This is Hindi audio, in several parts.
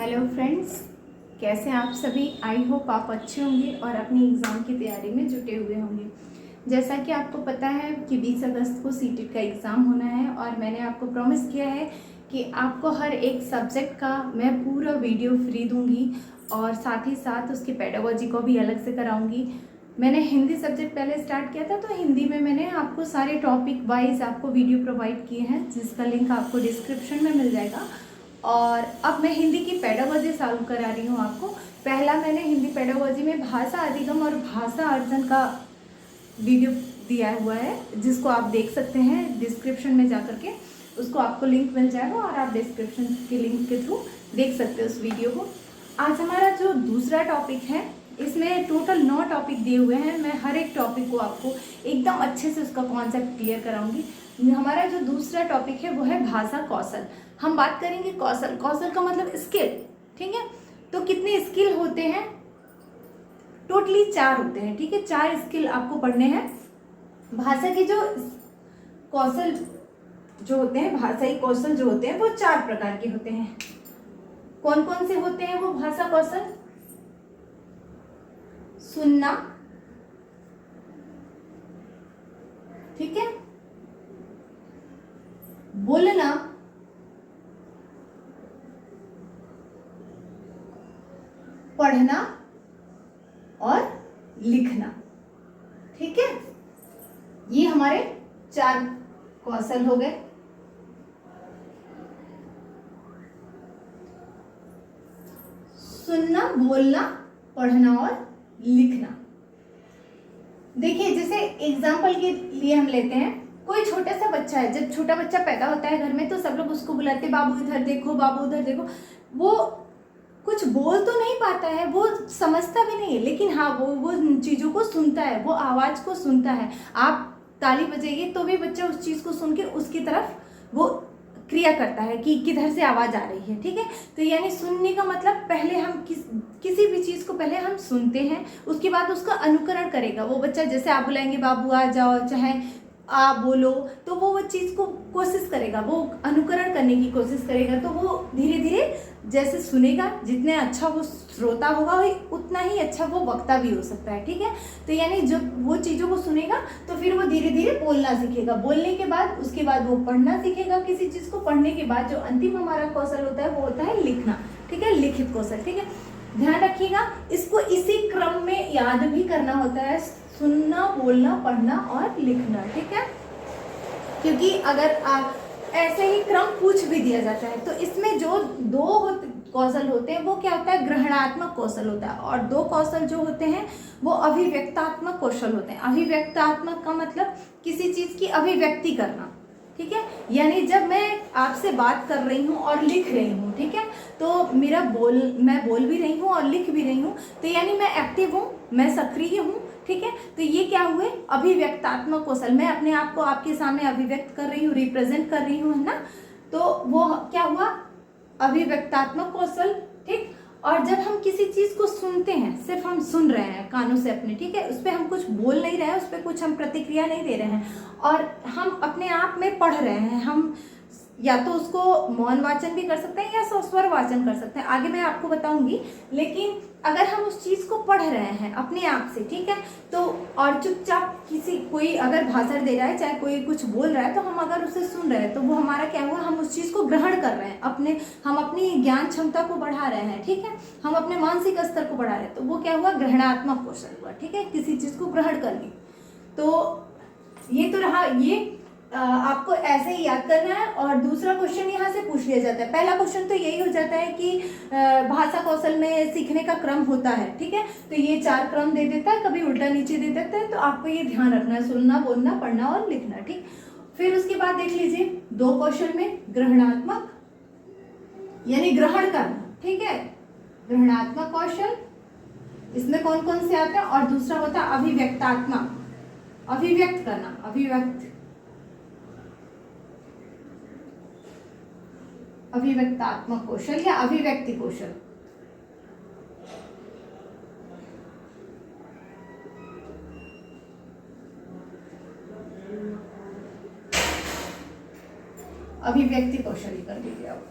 हेलो फ्रेंड्स, कैसे हैं आप सभी। आई होप आप अच्छे होंगे और अपनी एग्ज़ाम की तैयारी में जुटे हुए होंगे। जैसा कि आपको पता है कि 20 अगस्त को सीटेट का एग्ज़ाम होना है और मैंने आपको प्रॉमिस किया है कि आपको हर एक सब्जेक्ट का मैं पूरा वीडियो फ्री दूंगी और साथ ही साथ उसकी पेडागोजी को भी अलग से कराऊंगी। मैंने हिंदी सब्जेक्ट पहले स्टार्ट किया था, तो हिंदी में मैंने आपको सारे टॉपिक वाइज आपको वीडियो प्रोवाइड किए हैं, जिसका लिंक आपको डिस्क्रिप्शन में मिल जाएगा। और अब मैं हिंदी की पेडागोजी सॉल्व करा रही हूँ आपको। पहला मैंने हिंदी पेडागोजी में भाषा अधिगम और भाषा अर्जन का वीडियो दिया हुआ है, जिसको आप देख सकते हैं डिस्क्रिप्शन में जा करके। उसको आपको लिंक मिल जाएगा और आप डिस्क्रिप्शन के लिंक के थ्रू देख सकते हो उस वीडियो को। आज हमारा जो दूसरा टॉपिक है, इसमें टोटल 9 टॉपिक दिए हुए हैं। मैं हर एक टॉपिक को आपको एकदम अच्छे से उसका कॉन्सेप्ट क्लियर कराऊंगी। हमारा जो दूसरा टॉपिक है वो है भाषा कौशल। हम बात करेंगे कौशल। कौशल का मतलब स्किल, ठीक है। तो कितने स्किल होते हैं? टोटली 4 होते हैं, ठीक है। 4 स्किल आपको पढ़ने हैं। भाषा के जो कौशल जो होते हैं, भाषाई कौशल जो होते हैं वो 4 प्रकार के होते हैं। कौन कौन से होते हैं वो भाषा कौशल? सुनना, ठीक है, बोलना, पढ़ना और लिखना, ठीक है। ये हमारे 4 कौशल हो गए। सुनना, बोलना, पढ़ना और लिखना। देखिए, जैसे एग्जाम्पल के लिए हम लेते हैं, कोई छोटा सा बच्चा है। जब छोटा बच्चा पैदा होता है घर में, तो सब लोग उसको बुलाते हैं, बाबू इधर देखो, बाबू उधर देखो। वो कुछ बोल तो नहीं पाता है, वो समझता भी नहीं है, लेकिन हाँ वो चीज़ों को सुनता है, वो आवाज़ को सुनता है। आप ताली बजाइए तो भी बच्चा उस चीज़ को सुन के उसकी तरफ वो क्रिया करता है कि किधर से आवाज़ आ रही है, ठीक है। तो यानी सुनने का मतलब, पहले हम किसी भी चीज़ को पहले हम सुनते हैं, उसके बाद उसका अनुकरण करेगा वो बच्चा। जैसे आप बुलाएंगे बाबू आ जाओ, चाहे आप बोलो, तो वो चीज़ को कोशिश करेगा, वो अनुकरण करने की कोशिश करेगा। तो वो धीरे धीरे जैसे सुनेगा, जितने अच्छा वो श्रोता होगा उतना ही अच्छा वो वक्ता भी हो सकता है, ठीक है। तो यानी जब वो चीज़ों को सुनेगा तो फिर वो धीरे धीरे बोलना सीखेगा। बोलने के बाद उसके बाद वो पढ़ना सीखेगा किसी चीज़ को। पढ़ने के बाद जो अंतिम हमारा कौशल होता है वो होता है लिखना, ठीक है, लिखित कौशल, ठीक है। ध्यान रखिएगा, इसको इसी क्रम में याद भी करना होता है, सुनना, बोलना, पढ़ना और लिखना, ठीक है। क्योंकि अगर आप ऐसे ही क्रम पूछ भी दिया जाता है, तो इसमें जो 2 कौशल होते हैं वो क्या होता है? ग्रहणात्मक कौशल होता है। और 2 कौशल जो होते हैं वो अभिव्यक्तात्मक कौशल होते हैं। अभिव्यक्तात्मक का मतलब किसी चीज की अभिव्यक्ति करना, ठीक है। यानी जब मैं आपसे बात कर रही हूँ और लिख रही हूँ, ठीक है, तो मैं बोल भी रही हूँ और लिख भी रही हूँ, तो यानी मैं एक्टिव हूँ, मैं सक्रिय हूँ, ठीक है। तो ये क्या हुए? अभिव्यक्तात्मक कौशल। मैं अपने आप को आपके सामने अभिव्यक्त कर रही हूँ, रिप्रेजेंट कर रही हूँ, है ना। तो वो क्या हुआ? अभिव्यक्तात्मक कौशल, ठीक। और जब हम किसी चीज को सुनते हैं, सिर्फ हम सुन रहे हैं कानों से अपने, ठीक है, उस पर हम कुछ बोल नहीं रहे हैं, उस पर कुछ हम प्रतिक्रिया नहीं दे रहे हैं, और हम अपने आप में पढ़ रहे हैं। हम या तो उसको मौन वाचन भी कर सकते हैं या सस्वर वाचन कर सकते हैं, आगे मैं आपको बताऊंगी। लेकिन अगर हम उस चीज को पढ़ रहे हैं अपने आप से, ठीक है, तो और चुपचाप कोई अगर भाषण दे रहा है, चाहे कोई कुछ बोल रहा है, तो हम अगर उसे सुन रहे हैं, तो वो हमारा क्या हुआ? हम उस चीज को ग्रहण कर रहे हैं, हम अपनी ज्ञान क्षमता को बढ़ा रहे हैं, ठीक है, हम अपने मानसिक स्तर को बढ़ा रहे हैं। तो वो क्या हुआ? ग्रहणात्मक कौशल हुआ, ठीक है, किसी चीज को ग्रहण कर ली। तो ये तो रहा, ये आपको ऐसे ही याद करना है। और दूसरा क्वेश्चन यहाँ से पूछ लिया जाता है। पहला क्वेश्चन तो यही हो जाता है कि भाषा कौशल में सीखने का क्रम होता है, ठीक है। तो ये 4 क्रम दे देता है, कभी उल्टा नीचे दे देता है, तो आपको ये ध्यान रखना है, सुनना, बोलना, पढ़ना और लिखना, ठीक। फिर उसके बाद देख लीजिए 2 क्वेश्चन में ग्रहणात्मक यानी ग्रहण करना, ठीक है, ग्रहणात्मक कौशल, इसमें कौन कौन से आते हैं। और दूसरा होता है अभिव्यक्तात्मक, अभिव्यक्त करना, अभिव्यक्तात्मक कौशल या अभिव्यक्ति कौशल। अभिव्यक्ति कौशल कर दीजिए आप।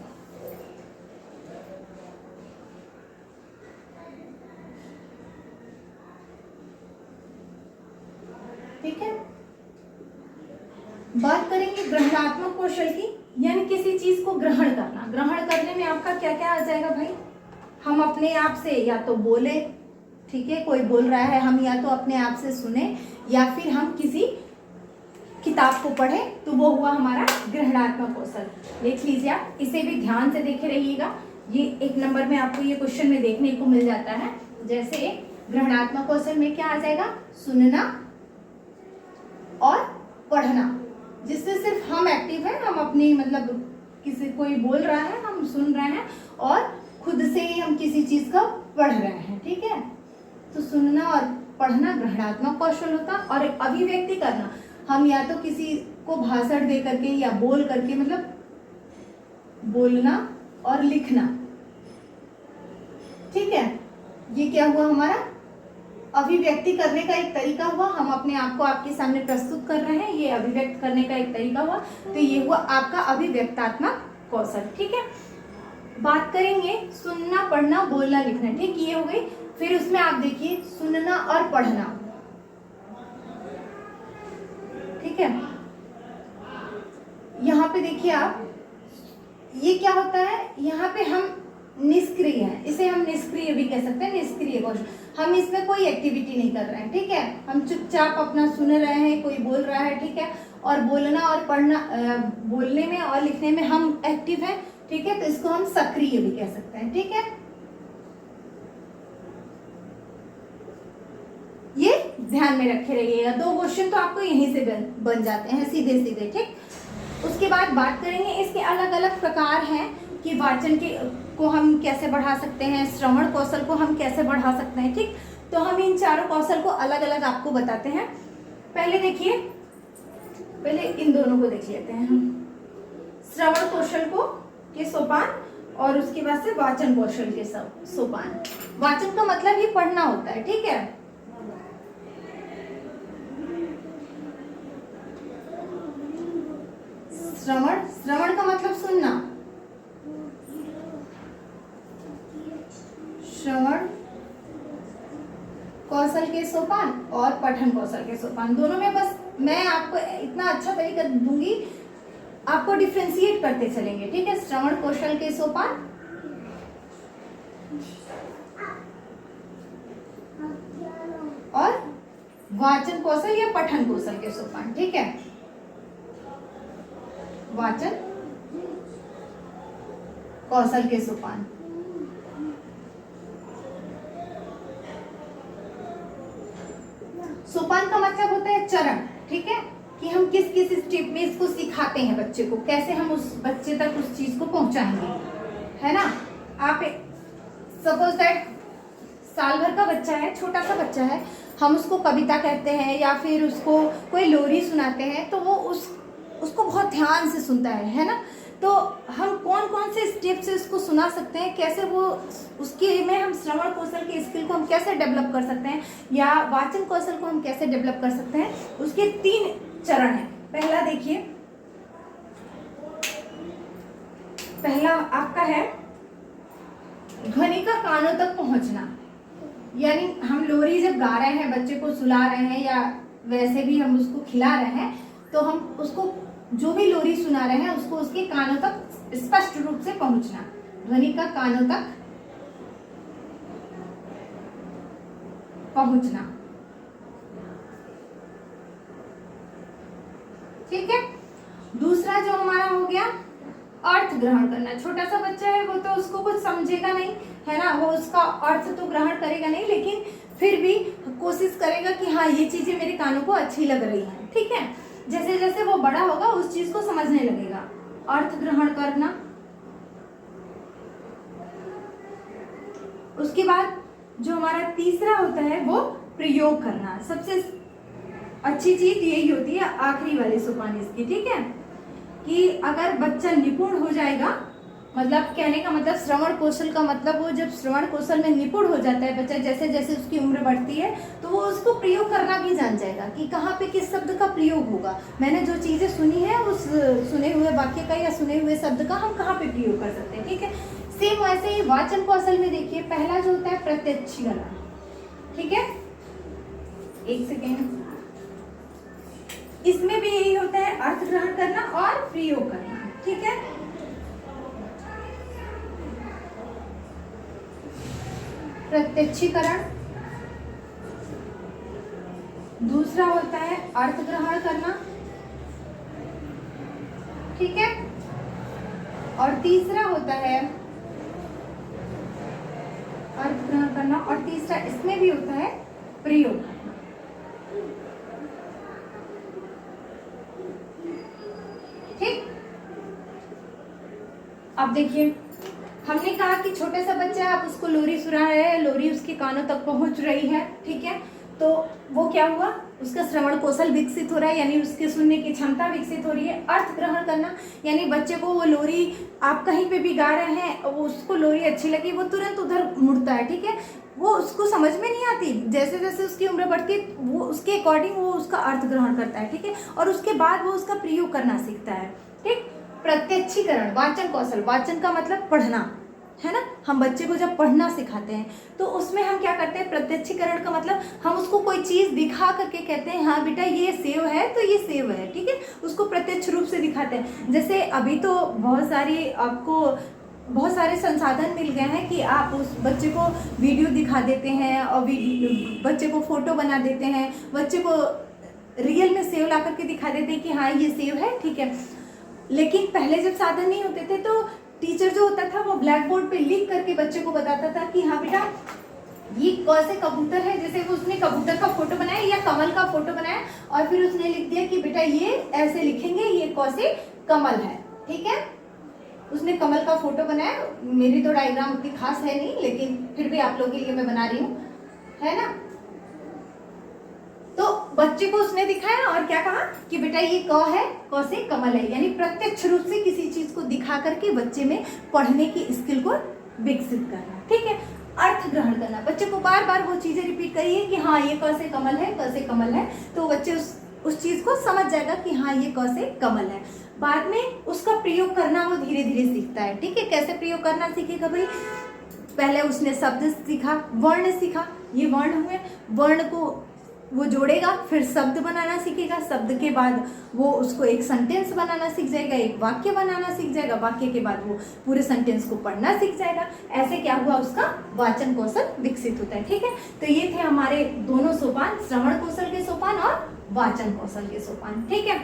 बात करेंगे ग्रहणात्मक कौशल की, यानी किसी चीज को ग्रहण करना। ग्रहण करने में आपका क्या क्या आ जाएगा भाई? हम अपने आप से या तो बोले, ठीक है, कोई बोल रहा है, हम या तो अपने आप से सुने या फिर हम किसी किताब को पढ़े, तो वो हुआ हमारा ग्रहणात्मक कौशल। देख लीजिए आप, इसे भी ध्यान से देखे रहिएगा। ये 1 नंबर में आपको ये क्वेश्चन में देखने को मिल जाता है। जैसे ग्रहणात्मक कौशल में क्या आ जाएगा? सुनना और पढ़ना, जिससे सिर्फ हम एक्टिव हैं, हम अपनी मतलब किसी कोई बोल रहा है, हम सुन रहे हैं और खुद से ही हम किसी चीज का पढ़ रहे हैं, ठीक है। तो सुनना और पढ़ना ग्रहणात्मक कौशल होता। और अभिव्यक्ति करना, हम या तो किसी को भाषण दे करके या बोल करके, मतलब बोलना और लिखना, ठीक है, ये क्या हुआ हमारा? अभिव्यक्ति करने का एक तरीका हुआ। हम अपने आप को आपके सामने प्रस्तुत कर रहे हैं, ये अभिव्यक्त करने का एक तरीका हुआ। तो ये हुआ आपका अभिव्यक्तात्मक कौशल, ठीक है। बात करेंगे सुनना, पढ़ना, बोलना, लिखना, ठीक, ये हो गई। फिर उसमें आप देखिए सुनना और पढ़ना, ठीक है। यहाँ पे देखिए आप, ये क्या होता है? यहाँ पे हम निष्क्रिय हैं, इसे हम निष्क्रिय भी कह सकते हैं, निष्क्रिय कौशल। हम इसमें कोई एक्टिविटी नहीं कर रहे हैं, ठीक है, हम चुपचाप अपना सुन रहे हैं, कोई बोल रहा है, ठीक है। और बोलना और पढ़ना, बोलने में और लिखने में हम एक्टिव हैं, ठीक है, तो इसको हम सक्रिय भी कह सकते हैं, ठीक है। ये ध्यान में रखे रहिएगा। 2 क्वेश्चन तो आपको यहीं से बन जाते हैं सीधे सीधे, ठीक। उसके बाद बात करेंगे इसके अलग अलग प्रकार हैं कि वाचन के को हम कैसे बढ़ा सकते हैं, श्रवण कौशल को हम कैसे बढ़ा सकते हैं, ठीक। तो हम इन चारों कौशल को अलग अलग आपको बताते हैं। पहले देखिए, पहले इन दोनों को देख लेते हैं हम, श्रवण कौशल को के सोपान और उसके बाद से वाचन कौशल के सोपान। वाचन का मतलब ही पढ़ना होता है, ठीक है। श्रवण का मतलब सुनना, श्रवण कौशल के सोपान और पठन कौशल के सोपान, दोनों में बस मैं आपको इतना अच्छा तरीका दूंगी, आपको डिफ्रेंशिएट करते चलेंगे, ठीक है। श्रवण कौशल के सोपान और वाचन कौशल या पठन कौशल के सोपान, ठीक है। वाचन कौशल के सोपान, सोपान का मतलब होता है चरण, ठीक है, कि हम किस किस स्टेप में इसको सिखाते हैं बच्चे को, कैसे हम उस बच्चे तक उस चीज को पहुंचाएंगे, है ना। आप सपोज दैट साल भर का बच्चा है, छोटा सा बच्चा है, हम उसको कविता कहते हैं या फिर उसको कोई लोरी सुनाते हैं, तो वो उसको बहुत ध्यान से सुनता है ना। तो हम कौन कौन से स्टेप से उसको सुना सकते हैं, कैसे वो उसके में हम श्रवण कौशल के स्किल को हम कैसे डेवलप कर सकते हैं, या वाचन कौशल को हम कैसे डेवलप कर सकते हैं, उसके 3 चरण हैं। पहला देखिए, पहला आपका है ध्वनि का कानों तक पहुंचना, यानी हम लोरी जब गा रहे हैं, बच्चे को सुला रहे हैं या वैसे भी हम उसको खिला रहे हैं, तो हम उसको जो भी लोरी सुना रहे हैं उसको उसके कानों तक स्पष्ट रूप से पहुंचना, ध्वनि का कानों तक पहुंचना, ठीक है। दूसरा जो हमारा हो गया अर्थ ग्रहण करना। छोटा सा बच्चा है, वो तो उसको कुछ समझेगा नहीं, है ना, वो उसका अर्थ तो ग्रहण करेगा नहीं, लेकिन फिर भी कोशिश करेगा कि हाँ ये चीजें मेरे कानों को अच्छी लग रही हैं, ठीक है। जैसे जैसे वो बड़ा होगा उस चीज को समझने लगेगा। अर्थ ग्रहण करना, उसके बाद जो हमारा तीसरा होता है वो प्रयोग करना। सबसे अच्छी चीज यही होती है आखिरी वाली सोपान इसकी, ठीक है, कि अगर बच्चा निपुण हो जाएगा, मतलब कहने का मतलब श्रवण कौशल का मतलब वो जब श्रवण कौशल में निपुण हो जाता है बच्चा, जैसे जैसे उसकी उम्र बढ़ती है तो वो उसको प्रयोग करना भी जान जाएगा कि कहाँ पे किस शब्द का प्रयोग होगा। मैंने जो चीजें सुनी है उस सुने हुए वाक्य का या सुने हुए शब्द का हम कहाँ पे प्रयोग कर सकते हैं, ठीक है। सेम वैसे ही वाचन कौशल में देखिए, पहला जो होता है प्रत्यक्षीकरण, ठीक है, एक सेकेंड, इसमें भी यही होता है, अर्थ ग्रहण करना और प्रयोग करना। ठीक है, प्रत्यक्षीकरण, दूसरा होता है अर्थ ग्रहण करना। ठीक है, और तीसरा होता है अर्थ ग्रहण करना, और तीसरा इसमें भी होता है प्रयोग करना। ठीक, अब देखिए हमने कहा कि छोटे सा बच्चा है, आप उसको लोरी सुना रहे हैं, लोरी उसके कानों तक पहुंच रही है। ठीक है, तो वो क्या हुआ, उसका श्रवण कौशल विकसित हो रहा है, यानी उसके सुनने की क्षमता विकसित हो रही है। अर्थ ग्रहण करना, यानी बच्चे को वो लोरी आप कहीं पे भी गा रहे हैं, वो उसको लोरी अच्छी लगी, वो तुरंत उधर मुड़ता है। ठीक है, वो उसको समझ में नहीं आती, जैसे जैसे उसकी उम्र बढ़ती है वो उसके अकॉर्डिंग वो उसका अर्थ ग्रहण करता है। ठीक है, और उसके बाद वो उसका प्रयोग करना सीखता है। ठीक, प्रत्यक्षीकरण, वाचन कौशल, वाचन का मतलब पढ़ना है ना। हम बच्चे को जब पढ़ना सिखाते हैं तो उसमें हम क्या करते हैं, प्रत्यक्षीकरण का मतलब हम उसको कोई चीज दिखा करके कहते हैं हाँ बेटा ये सेव है तो ये सेव है। ठीक है, उसको प्रत्यक्ष रूप से दिखाते हैं। जैसे अभी तो बहुत सारे संसाधन मिल गए हैं कि आप उस बच्चे को वीडियो दिखा देते हैं और बच्चे को फोटो बना देते हैं, बच्चे को रियल में सेव ला करके दिखा देते हैं कि हाँ ये सेव है। ठीक है, लेकिन पहले जब साधन नहीं होते थे तो टीचर जो होता था वो ब्लैक बोर्ड पे लिख करके बच्चे को बताता था कि हाँ बेटा ये कैसे कबूतर है, जैसे वो उसने कबूतर का फोटो बनाया या कमल का फोटो बनाया और फिर उसने लिख दिया कि बेटा ये ऐसे लिखेंगे, ये कैसे कमल है। ठीक है, उसने कमल का फोटो बनाया, मेरी तो डायग्राम उतनी खास है नहीं, लेकिन फिर भी आप लोगों के लिए मैं बना रही हूँ, है ना। तो बच्चे को उसने दिखाया और क्या कहा कि बेटा ये क है, क से कमल है, यानी प्रत्यक्ष रूप से किसी चीज को दिखा करके बच्चे में पढ़ने की स्किल को विकसित करना। ठीक है, अर्थ ग्रहण करना, बच्चे को बार बार वो चीजें रिपीट करिए कि हाँ ये क से कमल है, क से कमल है, तो बच्चे उस चीज को समझ जाएगा कि हाँ ये क से कमल है। बाद में उसका प्रयोग करना वो धीरे धीरे सीखता है। ठीक है, कैसे प्रयोग करना सीखेगा भाई, पहले उसने शब्द सीखा, वर्ण सीखा, ये वर्ण हुए, वर्ण को वो जोड़ेगा, फिर शब्द बनाना सीखेगा, शब्द के बाद वो उसको एक सेंटेंस बनाना सीख जाएगा, एक वाक्य बनाना सीख जाएगा, वाक्य के बाद वो पूरे सेंटेंस को पढ़ना सीख जाएगा। ऐसे क्या हुआ, उसका वाचन कौशल विकसित होता है। ठीक है, तो ये थे हमारे दोनों सोपान, श्रवण कौशल के सोपान और वाचन कौशल के सोपान। ठीक है,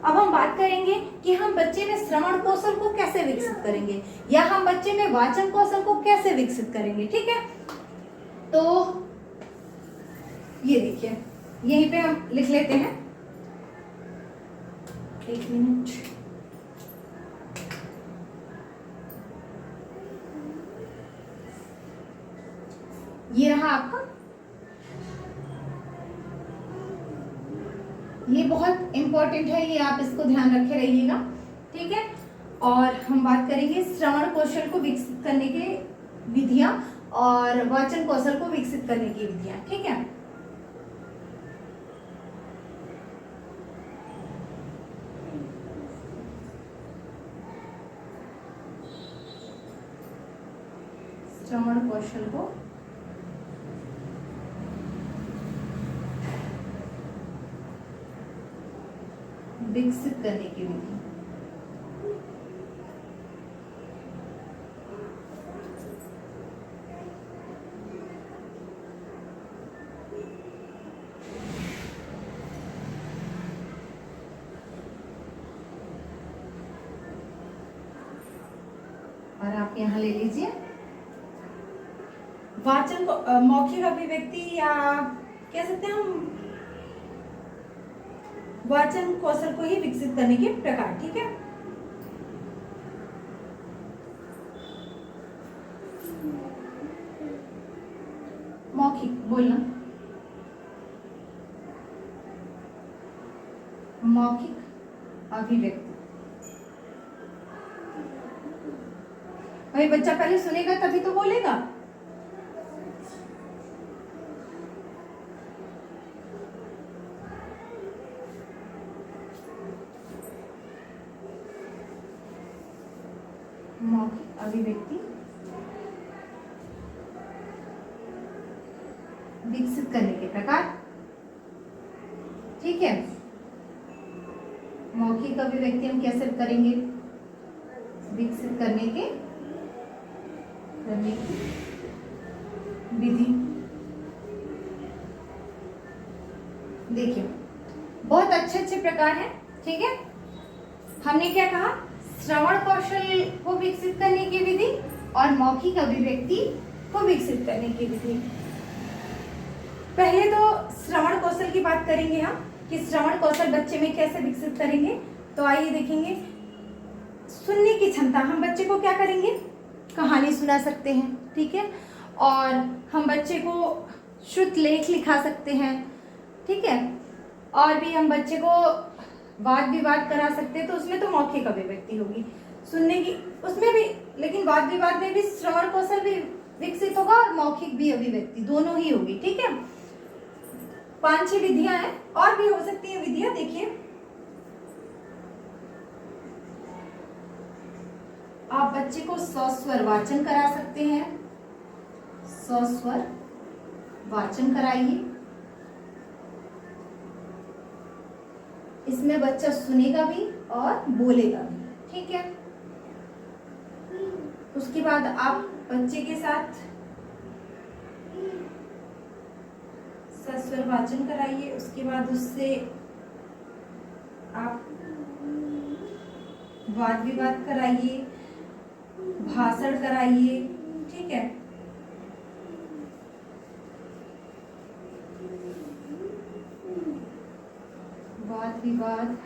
अब हम बात करेंगे कि हम बच्चे में श्रवण कौशल को कैसे विकसित करेंगे या हम बच्चे में वाचन कौशल को कैसे विकसित करेंगे। ठीक है, तो ये देखिए यहीं पे हम लिख लेते हैं, एक मिनट, ये रहा आपका, ये बहुत इंपॉर्टेंट है, ये आप इसको ध्यान रखे रहिएगा। ठीक है, और हम बात करेंगे श्रवण कौशल को विकसित करने के विधियां और वाचन कौशल को विकसित करने की विधियां। ठीक है, श्रवण कौशल को विकसित करने की विधि। और आप यहाँ ले लीजिए वाचन को मौखिक अभिव्यक्ति या कह सकते हैं हम वाचन कौशल को ही विकसित करने के प्रकार। ठीक है, मौखिक बोलना, मौखिक अभिव्यक्ति, भाई बच्चा पहले सुनेगा तभी तो बोलेगा। मौखिक अभिव्यक्ति विकसित करने के प्रकार। ठीक है, अभिव्यक्ति हम कैसे करेंगे, विकसित करने की विधि। देखिए बहुत अच्छे अच्छे प्रकार हैं, ठीक है। हमने क्या कहा, श्रवण कौशल को विकसित करने की विधि और मौखिक अभिव्यक्ति को विकसित करने की विधि। पहले तो श्रवण कौशल की बात करेंगे हम कि श्रवण कौशल बच्चे में कैसे विकसित करेंगे। तो आइए देखेंगे, सुनने की क्षमता, हम बच्चे को क्या करेंगे, कहानी सुना सकते हैं, ठीक है, और हम बच्चे को श्रुत लेख लिखा सकते हैं, ठीक है, और भी हम बच्चे को वाद विवाद करा सकते हैं। तो उसमें तो मौखिक अभिव्यक्ति होगी, सुनने की उसमें भी, लेकिन वाद विवाद में भी श्रवण कौशल भी विकसित होगा और मौखिक भी अभिव्यक्ति, दोनों ही होगी, ठीक है। 5-6 विधियां हैं, और भी हो सकती है विधियां। देखिए आप बच्चे को सस्वर वाचन करा सकते हैं, सस्वर वाचन कराइए, इसमें बच्चा सुनेगा भी और बोलेगा भी, ठीक है। उसके बाद आप बच्चे के साथ सस्वर वाचन कराइए, उसके बाद उससे आप वाद विवाद कराइए, भाषण कराइए, ठीक है। वाद विवाद,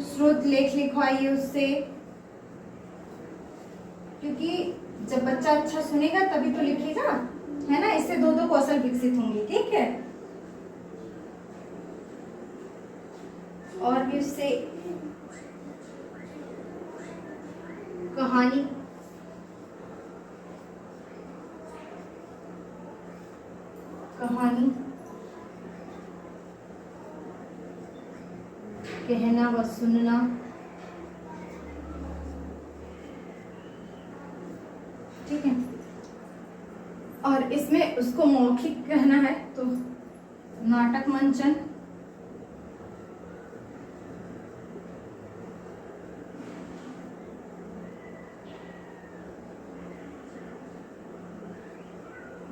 श्रुत लेख लिखवाइए उससे, क्योंकि जब बच्चा अच्छा सुनेगा तभी तो लिखेगा, है ना। इससे 2 कौशल विकसित होंगे, ठीक है। और भी उससे कहानी, कहना व सुनना, ठीक है। और इसमें उसको मौखिक कहना है तो नाटक मंचन,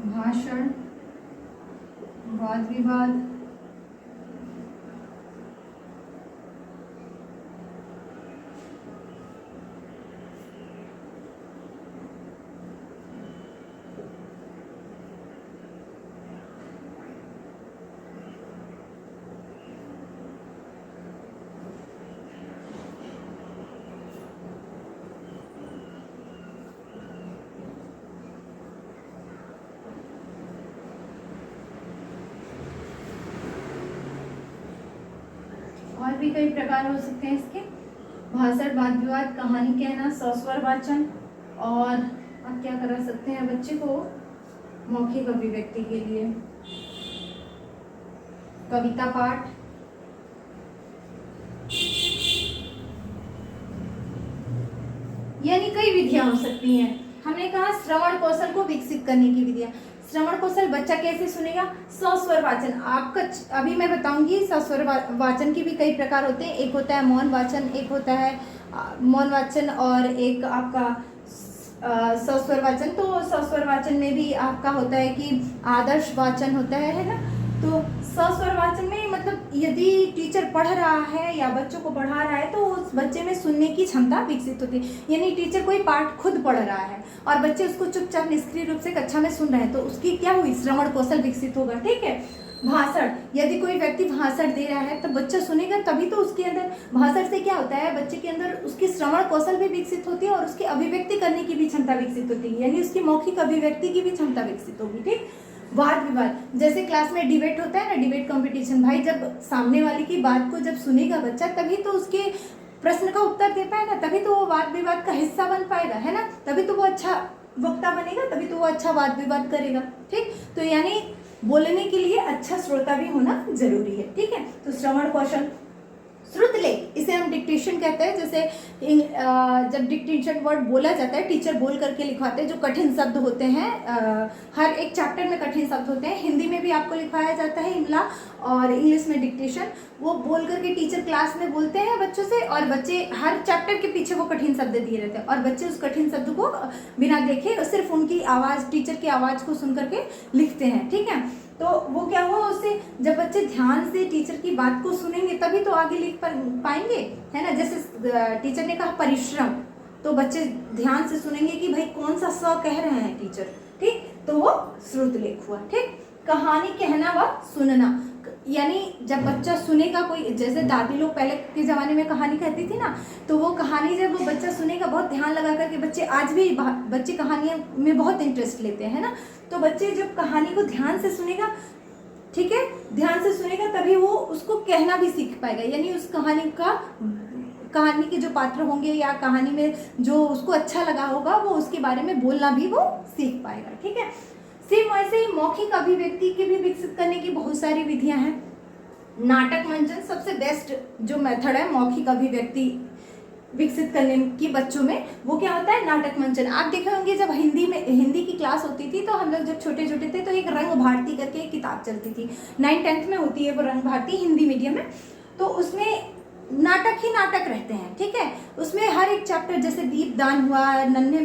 भाषण, वाद विवाद, और भी कई प्रकार हो सकते हैं इसके, भाषण, वाद विवाद, कहानी कहना, सस्वर वाचन। और आप क्या करा सकते हैं बच्चे को मौखिक अभिव्यक्ति के लिए, कविता पाठ, यानी कई विधियां हो सकती हैं। हमने कहा श्रवण कौशल को विकसित करने की विधियां। श्रवण कौशल बच्चा कैसे सुनेगा, सस्वर वाचन। आपका अभी मैं बताऊंगी सस्वर वाचन की भी कई प्रकार होते हैं। एक होता है मौन वाचन, एक होता है मौन वाचन, और एक आपका सस्वर वाचन। तो सस्वर वाचन में भी आपका होता है कि आदर्श वाचन होता है ना। तो सस्वर वाचन में मतलब यदि टीचर पढ़ रहा है या बच्चों को पढ़ा रहा है तो उस बच्चे में सुनने की क्षमता विकसित होती है। यानी टीचर कोई पाठ खुद पढ़ रहा है और बच्चे उसको चुपचाप निष्क्रिय रूप से कक्षा में सुन रहे हैं, तो उसकी क्या हुई, श्रवण कौशल विकसित होगा, ठीक है। भाषण, यदि कोई व्यक्ति भाषण दे रहा है तो बच्चा सुनेगा, तभी तो उसके अंदर भाषण से क्या होता है, बच्चे के अंदर उसकी श्रवण कौशल भी विकसित होती है और उसकी अभिव्यक्ति करने की भी क्षमता विकसित होती है, यानी उसकी मौखिक अभिव्यक्ति की भी क्षमता विकसित होगी, ठीक। वाद विवाद, जैसे क्लास में डिबेट होता है ना, डिबेट कंपटीशन, भाई जब सामने वाले की बात को जब सुनेगा बच्चा तभी तो उसके प्रश्न का उत्तर दे पाएगा, तभी तो वो वाद विवाद का हिस्सा बन पाएगा, है ना। तभी तो वो अच्छा वक्ता बनेगा, तभी तो वो अच्छा वाद विवाद करेगा, ठीक। तो यानी बोलने के लिए अच्छा श्रोता भी होना जरूरी है, ठीक है। तो श्रवण कौशल, श्रुतलेख, इसे हम डिक्टेशन कहते हैं। जैसे जब डिक्टेशन वर्ड बोला जाता है, टीचर बोल करके लिखवाते हैं, जो कठिन शब्द होते हैं, हर एक चैप्टर में कठिन शब्द होते हैं। हिंदी में भी आपको लिखवाया जाता है इमला, और इंग्लिश में डिक्टेशन। वो बोल करके टीचर क्लास में बोलते हैं बच्चों से, और बच्चे हर चैप्टर के पीछे वो कठिन शब्द दिए रहते हैं, और बच्चे उस कठिन शब्द को बिना देखे सिर्फ उनकी आवाज़, टीचर की आवाज़ को सुन करके लिखते हैं। ठीक है, तो वो क्या हुआ, उससे जब बच्चे ध्यान से टीचर की बात को सुनेंगे तभी तो आगे लिख पाएंगे, है ना। जैसे टीचर ने कहा परिश्रम, तो बच्चे ध्यान से सुनेंगे कि भाई कौन सा स कह रहे हैं टीचर, ठीक, तो वो श्रुतलेख हुआ। ठीक, कहानी कहना व सुनना, यानी जब बच्चा सुनेगा कोई, जैसे दादी लोग पहले के ज़माने में कहानी कहती थी ना, तो वो कहानी जब वो बच्चा सुनेगा, बहुत ध्यान लगा करके, बच्चे आज भी बच्चे कहानियों में बहुत इंटरेस्ट लेते हैं, है ना। तो बच्चे जब कहानी को ध्यान से सुनेगा, ठीक है, ध्यान से सुनेगा, तभी वो उसको कहना भी सीख पाएगा, यानी उस कहानी के जो पात्र होंगे या कहानी में जो उसको अच्छा लगा होगा, वो उसके बारे में बोलना भी वो सीख पाएगा। ठीक है, सेम वैसे ही मौखिक अभिव्यक्ति की भी विकसित करने की बहुत सारी विधियां हैं। नाटक मंचन सबसे बेस्ट जो मेथड है मौखिक अभिव्यक्ति विकसित करने की बच्चों में, वो क्या होता है, नाटक मंचन। आप देखे होंगे जब हिंदी की क्लास होती थी, तो हम लोग जब छोटे छोटे थे तो एक रंग भारती करके एक किताब चलती थी, 9th-10th में होती है वो रंग भारती, हिंदी मीडियम में। तो उसमें नाटक ही नाटक रहते हैं। ठीक है, उसमें हर एक चैप्टर, जैसे दीपदान हुआ, नए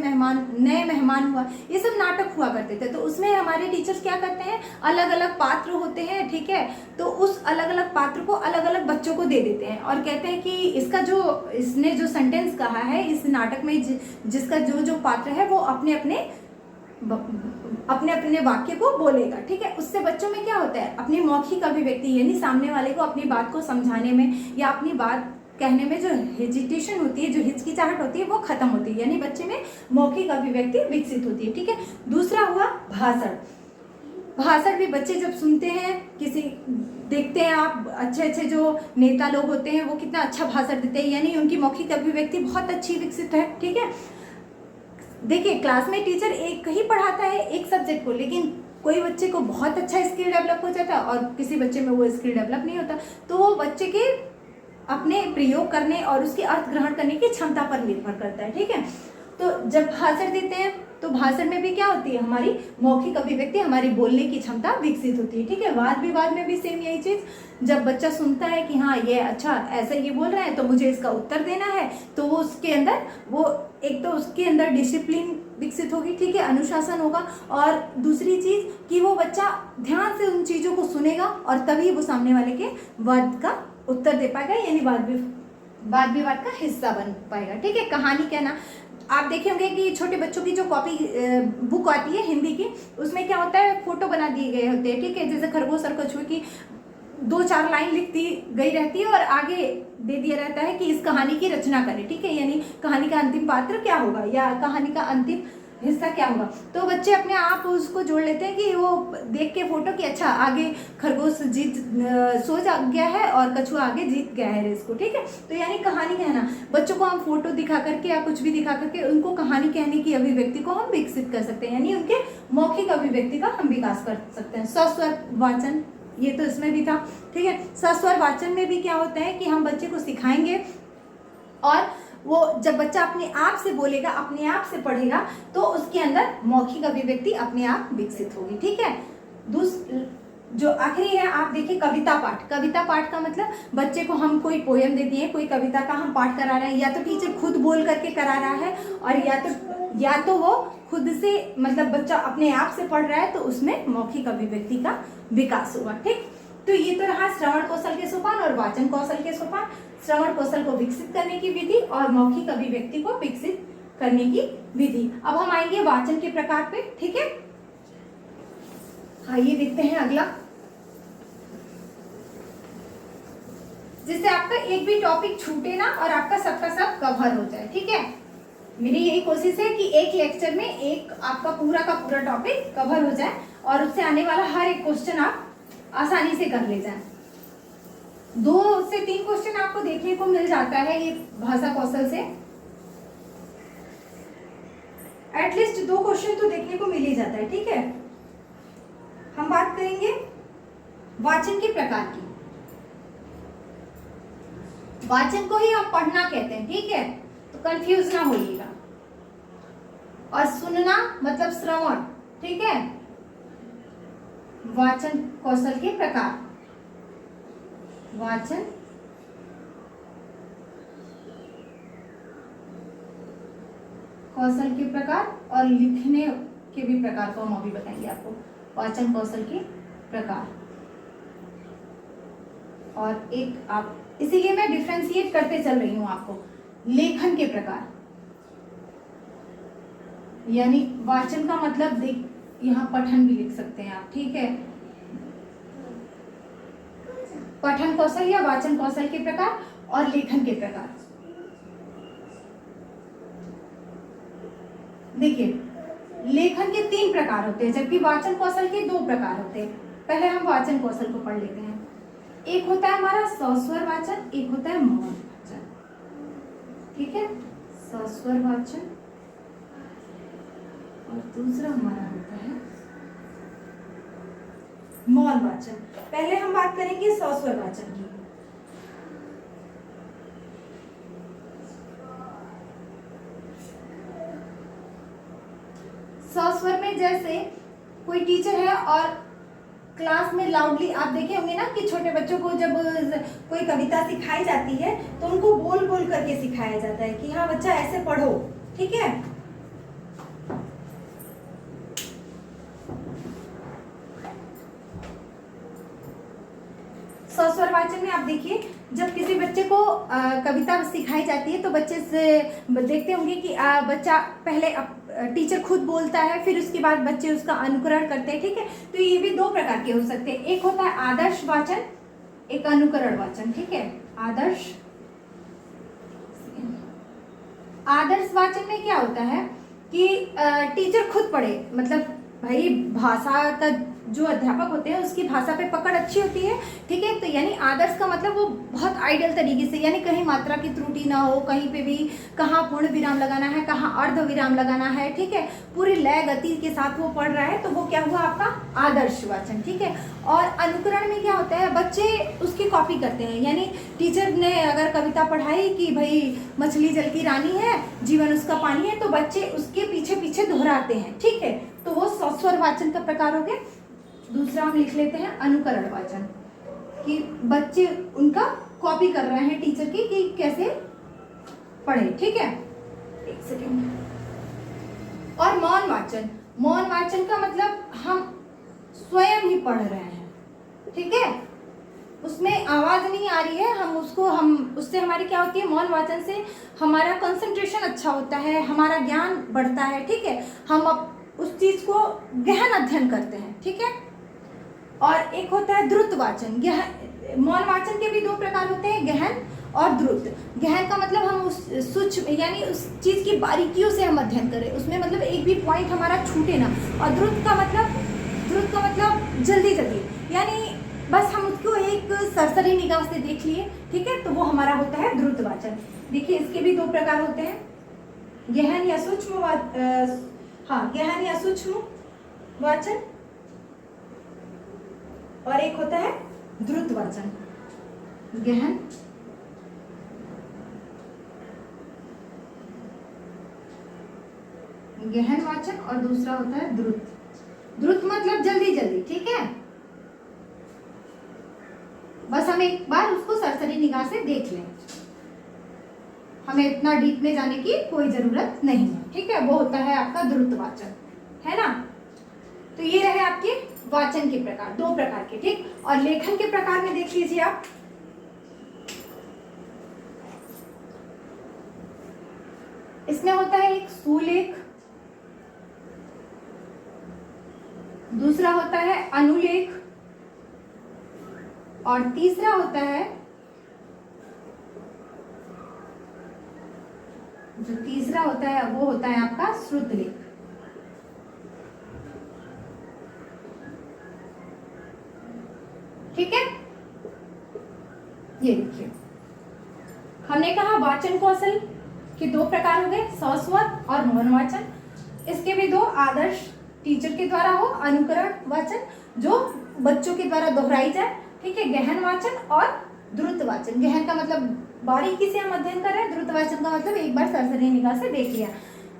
मेहमान हुआ, ये सब नाटक हुआ करते थे। तो उसमें हमारे टीचर्स क्या करते हैं, अलग अलग पात्र होते हैं, ठीक है, तो उस अलग अलग पात्र को अलग अलग बच्चों को दे देते हैं, और कहते हैं कि इसने जो सेंटेंस कहा है इस नाटक में, जिसका जो पात्र है वो अपने अपने वाक्य को बोलेगा। ठीक है, उससे बच्चों में क्या होता है, अपनी मौखिक अभिव्यक्ति, यानी सामने वाले को अपनी बात को समझाने में या अपनी बात कहने में जो हेजिटेशन होती है, जो हिचकिचाहट होती है, वो खत्म होती है, यानी बच्चे में मौखिक अभिव्यक्ति विकसित होती है। ठीक है, दूसरा हुआ भाषण। भाषण भी बच्चे जब सुनते हैं, देखते हैं आप, अच्छे जो नेता लोग होते हैं वो कितना अच्छा भाषण देते हैं, यानी उनकी मौखिक अभिव्यक्ति बहुत अच्छी विकसित है। ठीक है, देखिए क्लास में टीचर एक ही पढ़ाता है एक सब्जेक्ट को, लेकिन कोई बच्चे को बहुत अच्छा स्किल डेवलप हो जाता है और किसी बच्चे में वो स्किल डेवलप नहीं होता, तो वो बच्चे के अपने प्रयोग करने और उसके अर्थ ग्रहण करने की क्षमता पर निर्भर करता है। ठीक है, तो जब भाषण देते हैं तो भाषण में भी क्या होती है, हमारी मौखिक अभिव्यक्ति, हमारी बोलने की क्षमता विकसित होती है। ठीक है, वाद विवाद में भी सेम यही चीज, जब बच्चा सुनता है कि हाँ ये अच्छा ऐसे ये बोल रहा है तो मुझे इसका उत्तर देना है, तो वो उसके अंदर एक तो उसके अंदर डिसिप्लिन विकसित होगी, ठीक है, अनुशासन होगा, और दूसरी चीज कि वो बच्चा ध्यान से उन चीजों को सुनेगा और तभी वो सामने वाले के वाद का उत्तर दे पाएगा, यानी वाद विवाद का हिस्सा बन पाएगा। ठीक है, कहानी कहना, आप देखे होंगे कि छोटे बच्चों की जो बुक आती है हिंदी की, उसमें क्या होता है, फोटो बना दिए गए होते हैं। ठीक है, जैसे खरगोश और कछुए की 2-4 लाइन लिख दी गई रहती है और आगे दे दिया रहता है कि इस कहानी की रचना करें। ठीक है, यानी कहानी का अंतिम पात्र क्या होगा या कहानी का अंतिम हिस्सा क्या होगा, तो बच्चे अपने आप उसको जोड़ लेते हैं कि वो देख के फोटो कि अच्छा आगे खरगोश सो गया है और कछुआ आगे जीत गया है रेस को। ठीक है, तो यानी कहानी कहना, बच्चों को हम फोटो दिखा करके या कुछ भी दिखा करके उनको कहानी कहने की अभिव्यक्ति को हम विकसित कर सकते हैं, यानी उनके मौखिक अभिव्यक्ति का हम विकास कर सकते हैं। सस्वर वाचन, ये तो इसमें भी था। ठीक है, सस्वर वाचन में भी क्या होता है कि हम बच्चे को सिखाएंगे और वो जब बच्चा अपने आप से बोलेगा, अपने आप से पढ़ेगा, तो उसके अंदर मौखिक अभिव्यक्ति अपने आप विकसित होगी। ठीक है, जो आखिरी है, आप देखिए कविता पाठ। कविता पाठ का मतलब बच्चे को हम कोई पोयम दे दिए, कोई कविता का हम पाठ करा रहे हैं, या तो टीचर खुद बोल करके करा रहा है और या तो वो खुद से, मतलब बच्चा अपने आप से पढ़ रहा है, तो उसमें मौखिक अभिव्यक्ति का विकास होगा। ठीक, तो ये तो रहा श्रवण कौशल के सोपान और वाचन कौशल के सोपान। श्रवण कौशल को विकसित करने की विधि और मौखिक अभिव्यक्ति को विकसित करने की विधि। अब हम आएंगे वाचन के प्रकार पे। ठीक है, आइए देखते हैं अगला, जिससे आपका एक भी टॉपिक छूटे ना और आपका सबका सब कवर हो जाए। ठीक है, मेरी यही कोशिश है कि एक लेक्चर में एक आपका पूरा का पूरा टॉपिक कवर हो जाए और उससे आने वाला हर एक क्वेश्चन आप आसानी से कर ले जाएं। 2 से 3 क्वेश्चन आपको देखने को मिल जाता है ये भाषा कौशल से, एटलीस्ट 2 क्वेश्चन तो देखने को मिल ही जाता है। ठीक है, हम बात करेंगे वाचन के प्रकार की। वाचन को ही हम पढ़ना कहते हैं, ठीक है, तो कंफ्यूज ना होइएगा। और सुनना मतलब श्रवण, ठीक है। वाचन कौशल के प्रकार, वाचन कौशल के प्रकार और लिखने के भी प्रकार को हम अभी बताएंगे आपको। वाचन कौशल के प्रकार, और एक आप, इसीलिए मैं डिफरेंशिएट करते चल रही हूं आपको। लेखन के प्रकार, यानी वाचन का मतलब देख, यहाँ पठन भी लिख सकते हैं आप, ठीक है। पठन कौशल या वाचन कौशल के प्रकार और लेखन के प्रकार। देखिए, लेखन के 3 प्रकार होते हैं, जबकि वाचन कौशल के 2 प्रकार होते हैं। पहले हम वाचन कौशल को पढ़ लेते हैं। एक होता है हमारा सस्वर वाचन, एक होता है मौन वाचन, ठीक है। सस्वर वाचन और दूसरा हमारा होता है मौन वाचन। पहले हम बात करेंगे सस्वर वाचन की। सस्वर में जैसे कोई टीचर है और क्लास में लाउडली, आप देखे होंगे ना कि छोटे बच्चों को जब कोई कविता सिखाई जाती है तो उनको बोल बोल करके सिखाया जाता है कि हाँ बच्चा ऐसे पढ़ो, ठीक है। सस्वर वाचन में आप देखिए, जब किसी बच्चे को कविता सिखाई जाती है तो बच्चे से देखते होंगे कि बच्चा पहले टीचर खुद बोलता है, फिर उसके बाद बच्चे उसका अनुकरण करते हैं, ठीक है। तो ये भी 2 प्रकार के हो सकते हैं। एक होता है आदर्श वाचन, एक अनुकरण वाचन, ठीक है। आदर्श वाचन में क्या होता है कि टीचर खुद पढ़े, मतलब भाई भाषा का जो अध्यापक होते हैं उसकी भाषा पे पकड़ अच्छी होती है, ठीक है। तो यानी आदर्श का मतलब वो बहुत आइडियल तरीके से, यानी कहीं मात्रा की त्रुटि ना हो, कहीं पे भी कहाँ पूर्ण विराम लगाना है, कहाँ अर्ध विराम लगाना है, ठीक है। पूरी लय गति के साथ वो पढ़ रहा है, तो वो क्या हुआ आपका आदर्श वाचन, ठीक है। और अनुकरण में क्या होता है, बच्चे उसकी कॉपी करते हैं, यानी टीचर ने अगर कविता पढ़ाई कि भाई मछली जल की रानी है, जीवन उसका पानी है, तो बच्चे उसके पीछे पीछे दोहराते हैं, ठीक है। तो वो सस्वर वाचन का प्रकार हो गया। दूसरा हम लिख लेते हैं अनुकरण वाचन, कि बच्चे उनका कॉपी कर रहे हैं टीचर की कि कैसे पढ़े, ठीक है। एक सेकेंड। और मौन वाचन, मौन वाचन का मतलब हम स्वयं ही पढ़ रहे हैं, ठीक है। उसमें आवाज नहीं आ रही है, हम उससे हमारी क्या होती है, मौन वाचन से हमारा कंसंट्रेशन अच्छा होता है, हमारा ज्ञान बढ़ता है, ठीक है। हम अब उस चीज को गहन अध्ययन करते हैं, ठीक है। और एक होता है द्रुत वाचन। मौन वाचन के भी 2 प्रकार होते हैं, गहन और द्रुत। गहन का मतलब हम उस सूक्ष्म, यानी उस चीज की बारीकियों से हम अध्ययन करें, उसमें मतलब एक भी पॉइंट हमारा छूटे ना। और द्रुत का मतलब जल्दी जल्दी, यानी बस हम उसको एक सरसरी निगाह से देख लिए, ठीक है, तो वो हमारा होता है द्रुत वाचन। देखिए इसके भी 2 प्रकार होते हैं, गहन या सूक्ष्म गहन या सूक्ष्म वाचन, और एक होता है द्रुत वाचन। गहन वाचन और दूसरा होता है द्रुत। द्रुत मतलब जल्दी जल्दी, ठीक है। बस हम एक बार उसको सरसरी निगाह से देख लें, हमें इतना डीप में जाने की कोई जरूरत नहीं है, ठीक है। वो होता है आपका द्रुत वाचन, है ना। तो ये रहे आपके वाचन के प्रकार, 2 प्रकार के, ठीक। और लेखन के प्रकार में देख लीजिए आप, इसमें होता है एक सुलेख, दूसरा होता है अनुलेख, और तीसरा होता है, जो तीसरा होता है वो होता है आपका श्रुतलेख। ठीक है, ये देखिए हमने कहा वाचन कौशल के 2 प्रकार हो गए, सस्वर और मौन वाचन। इसके भी 2, आदर्श टीचर के द्वारा हो, अनुकरण वाचन जो बच्चों के द्वारा दोहराई जाए, ठीक है, गहन वाचन और द्रुत वाचन। गहन का मतलब बारीकी से हम अध्ययन कर रहे हैं। द्रुतवाचन का मतलब एक बार सरसरी निगाह से देख लिया।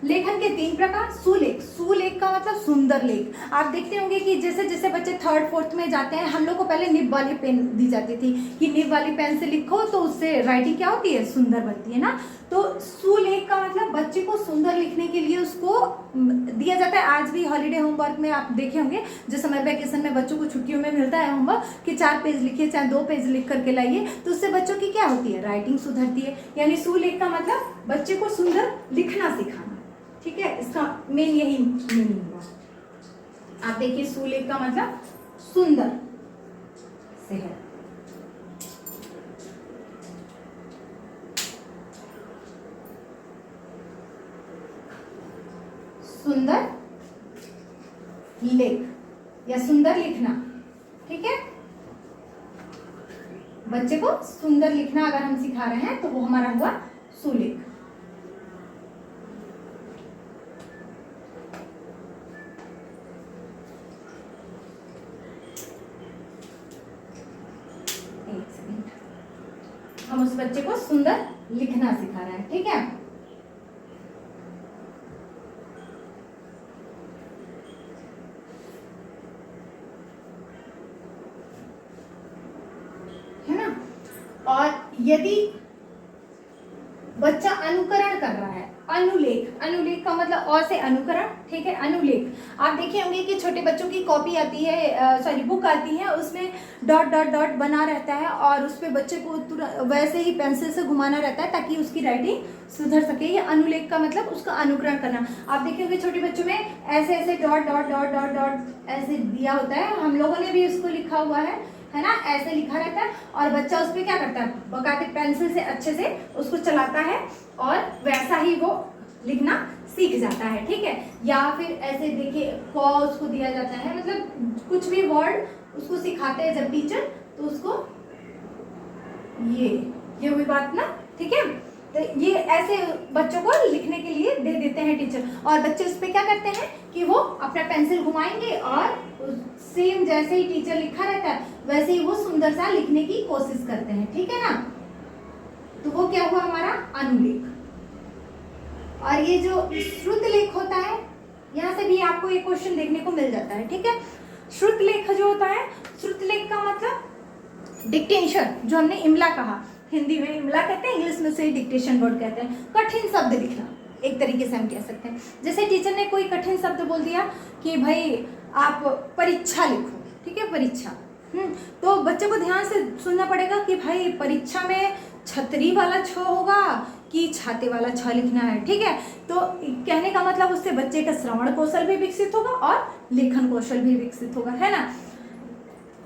लेखन के 3 प्रकार। सुलेख, सुलेख का मतलब सुंदर लेख। आप देखते होंगे कि जैसे जैसे बच्चे 3rd 4th में जाते हैं, हम लोग को पहले निब वाली पेन दी जाती थी कि निब वाली पेन से लिखो तो उससे राइटिंग क्या होती है, सुंदर बनती है ना। तो सुलेख का मतलब बच्चे को सुंदर लिखने के लिए उसको दिया जाता है। आज भी हॉलीडे होमवर्क में आप देखे होंगे, जो समर वैकेशन में बच्चों को छुट्टियों में मिलता है होमवर्क कि 4 पेज लिखिए, चाहे 2 पेज लिख करके लाइए, तो उससे बच्चों की क्या होती है, राइटिंग सुधरती है। यानी सुलेख का मतलब बच्चे को सुंदर लिखना सिखाना। ठीक है, इसका मेन यही मीनिंग हुआ। आप देखिए सुलेख का मतलब सुंदर से है। सुंदर लेख या सुंदर लिखना। ठीक है, बच्चे को सुंदर लिखना अगर हम सिखा रहे हैं तो वो हमारा हुआ सुलेख। हम उस बच्चे को सुंदर लिखना सिखा रहे हैं। ठीक है, है ना। और यदि बच्चा अनुकरण कर रहा है, अनुलेख, अनुलेख का मतलब और से अनुकरण। ठीक है, अनुलेख आप देखे होंगे कि छोटे बच्चों की कॉपी आती है, सॉरी बुक आती है, उसमें डॉट डॉट डॉट बना रहता है और उस पे बच्चे को वैसे ही पेंसिल से घुमाना रहता है ताकि उसकी राइटिंग सुधर सके। ये अनुलेख का मतलब उसका अनुकरण करना। आप देखे होंगे छोटे बच्चों में ऐसे ऐसे dot dot dot dot dot ऐसे दिया होता है, हम लोगों ने भी उसको लिखा हुआ है ना, ऐसे लिखा रहता है और बच्चा उस पर क्या करता है, बकाते पेंसिल से अच्छे से उसको चलाता है और वैसा ही वो लिखना सीख जाता है। ठीक है, या फिर ऐसे देखिए क उसको दिया जाता है, मतलब कुछ भी वर्ड उसको सिखाते हैं जब टीचर, तो उसको ये हुई बात ना। ठीक है, तो ये ऐसे बच्चों को लिखने के लिए दे देते हैं टीचर, और बच्चे उस पर क्या करते हैं कि वो अपना पेंसिल घुमाएंगे और सेम जैसे ही टीचर लिखा रहता है वैसे ही वो सुंदर सा लिखने की कोशिश करते हैं। ठीक है ना, तो वो क्या हुआ हमारा अनुलेख। और ये जो श्रुत लेख होता है, यहाँ से भी आपको एक क्वेश्चन देखने को मिल जाता है। ठीक है, श्रुत लेख जो होता है, श्रुत लेख का मतलब डिक्टेशन, जो हमने इमला कहा, हिंदी में इमला कहते हैं, इंग्लिश में से डिक्टेशन वर्ड कहते हैं। कठिन शब्द लिखना, एक तरीके से हम कह सकते हैं। जैसे टीचर ने कोई कठिन शब्द बोल दिया कि भाई आप परीक्षा लिखो, ठीक है, परीक्षा, तो बच्चे को ध्यान से सुनना पड़ेगा कि भाई परीक्षा में छतरी वाला छ होगा कि छाते वाला छ लिखना है। ठीक है, तो कहने का मतलब उससे बच्चे का श्रवण कौशल भी विकसित होगा और लेखन कौशल भी विकसित होगा, है ना।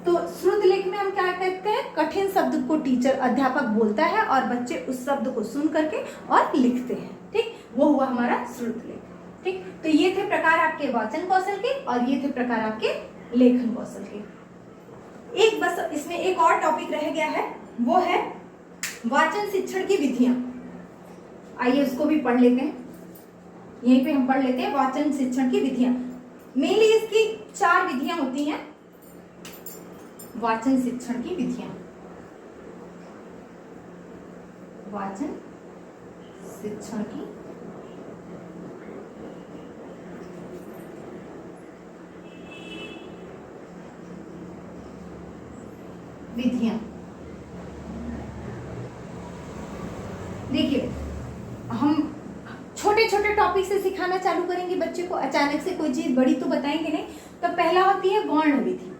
तो श्रुत लेख में हम क्या कहते हैं, कठिन शब्द को टीचर अध्यापक बोलता है और बच्चे उस शब्द को सुन करके और लिखते हैं। ठीक, वो हुआ हमारा श्रुत लेख। ठीक, तो ये थे प्रकार आपके वाचन कौशल के और ये थे प्रकार आपके लेखन कौशल के। एक बस इसमें एक और टॉपिक रह गया है, वो है वाचन शिक्षण की विधियां। आइए उसको भी पढ़ लेते हैं, यहीं पे हम पढ़ लेते हैं वाचन शिक्षण की विधियां। मेनली इसकी 4 विधियां होती हैं, वाचन शिक्षण की विधियां। वाचन शिक्षण की विधियां। देखिए, हम छोटे छोटे टॉपिक से सिखाना चालू करेंगे बच्चे को, अचानक से कोई चीज बड़ी तो बताएंगे नहीं। तो पहला होती है वर्ण विधि।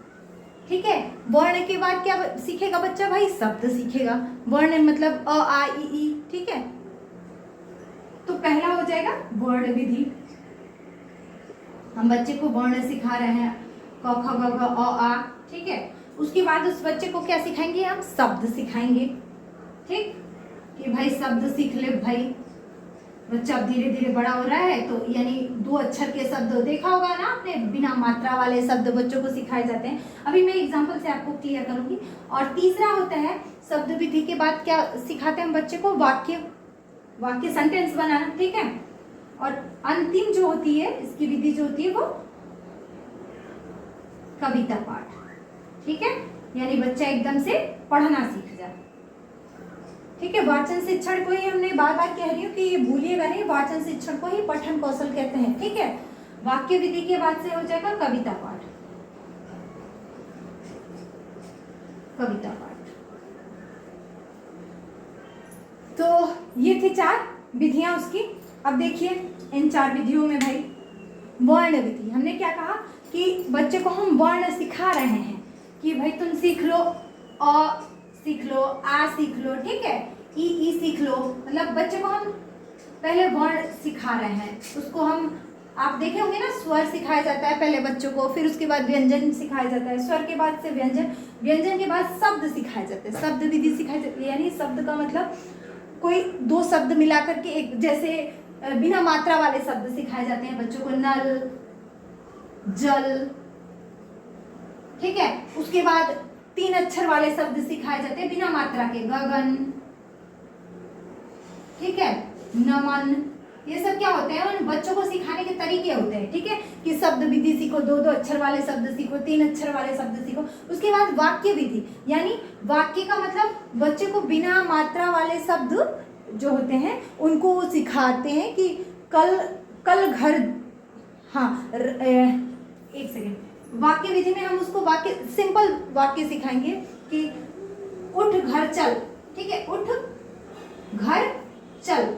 ठीक है, वर्ण के बाद क्या सीखेगा बच्चा, भाई शब्द सीखेगा। वर्ण मतलब अ आ इ ई। ठीक है, तो पहला हो जाएगा वर्ण विधि। हम बच्चे को वर्ण सिखा रहे हैं, क ख ग घ अ आ। ठीक है, उसके बाद उस बच्चे को क्या सिखाएंगे, हम शब्द सिखाएंगे। ठीक, कि भाई शब्द सीख ले भाई। बच्चा धीरे धीरे बड़ा हो रहा है तो यानी 2 अक्षर के शब्द देखा होगा ना आपने, बिना मात्रा वाले शब्द बच्चों को सिखाए जाते हैं। अभी मैं एग्जांपल से आपको क्लियर करूंगी। और तीसरा होता है शब्द विधि के बाद क्या सिखाते हैं हम बच्चे को, वाक्य सेंटेंस बनाना। ठीक है, और अंतिम जो होती है इसकी विधि जो होती है वो कविता पाठ। ठीक है, यानी बच्चा एकदम से पढ़ना सीख जाए। ठीक है, वाचन शिक्षण को ही हमने बार बार कह रही हूँ कि ये भूलिएगा नहीं, वाचन शिक्षण को ही पठन कौशल कहते हैं। ठीक है, वाक्य विधि के बाद से हो जाएगा कविता पाठ। कविता पाठ, तो ये थी 4 विधियां उसकी। अब देखिए इन 4 विधियों में भाई वर्ण विधि, हमने क्या कहा कि बच्चे को हम वर्ण सिखा रहे हैं कि भाई तुम सीख लो, अ सीख लो, आ सीख लो, ठीक है, ई सीख लो, मतलब बच्चे को हम पहले वर्ण सिखा रहे हैं। उसको हम, आप देखे होंगे ना, स्वर सिखाया जाता है पहले बच्चों को, फिर उसके बाद व्यंजन सिखाया जाता है, स्वर के बाद से व्यंजन, व्यंजन के बाद शब्द सिखाए जाते हैं, शब्द विधि सिखाई जाती है। यानी शब्द का मतलब कोई 2 शब्द मिला करके एक, जैसे बिना मात्रा वाले शब्द सिखाए जाते हैं बच्चों को, नल, जल, ठीक है। उसके बाद 3 अक्षर वाले शब्द सिखाए जाते हैं बिना मात्रा के, गगन, ठीक है, नमन। ये सब क्या होते हैं, उन बच्चों को सिखाने के तरीके होते हैं। ठीक है, कि शब्द विधि सीखो, 2-2 अक्षर वाले शब्द सीखो, 3 अक्षर वाले शब्द सीखो। उसके बाद वाक्य विधि, यानी वाक्य का मतलब बच्चे को बिना मात्रा वाले शब्द जो होते हैं उनको वो सिखाते हैं कि कल घर, हाँ एक सेकेंड, वाक्य विधि में हम उसको वाक्य, सिंपल वाक्य सिखाएंगे कि उठ घर चल, ठीक है, उठ घर चल,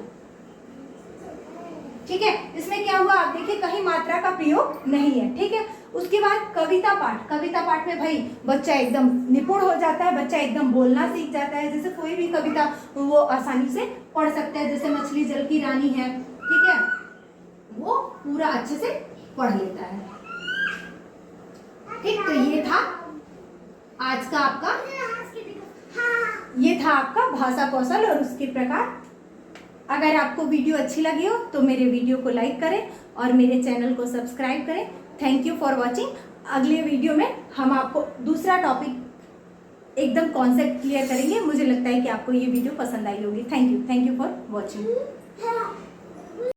ठीक है। इसमें क्या हुआ, आप देखिए कहीं मात्रा का प्रयोग नहीं है। ठीक है, उसके बाद कविता पाठ। कविता पाठ में भाई बच्चा एकदम निपुण हो जाता है, बच्चा एकदम बोलना सीख जाता है। जैसे कोई भी कविता वो आसानी से पढ़ सकता है, जैसे मछली जल की रानी है, ठीक है, वो पूरा अच्छे से पढ़ लेता है। ठीक, तो ये था आज का आपका, ये था आपका भाषा कौशल और उसके प्रकार। अगर आपको वीडियो अच्छी लगी हो तो मेरे वीडियो को लाइक करें और मेरे चैनल को सब्सक्राइब करें। Thank you for watching. अगले वीडियो में हम आपको दूसरा टॉपिक एकदम कॉन्सेप्ट क्लियर करेंगे। मुझे लगता है कि आपको ये वीडियो पसंद आई होगी। Thank you for watching.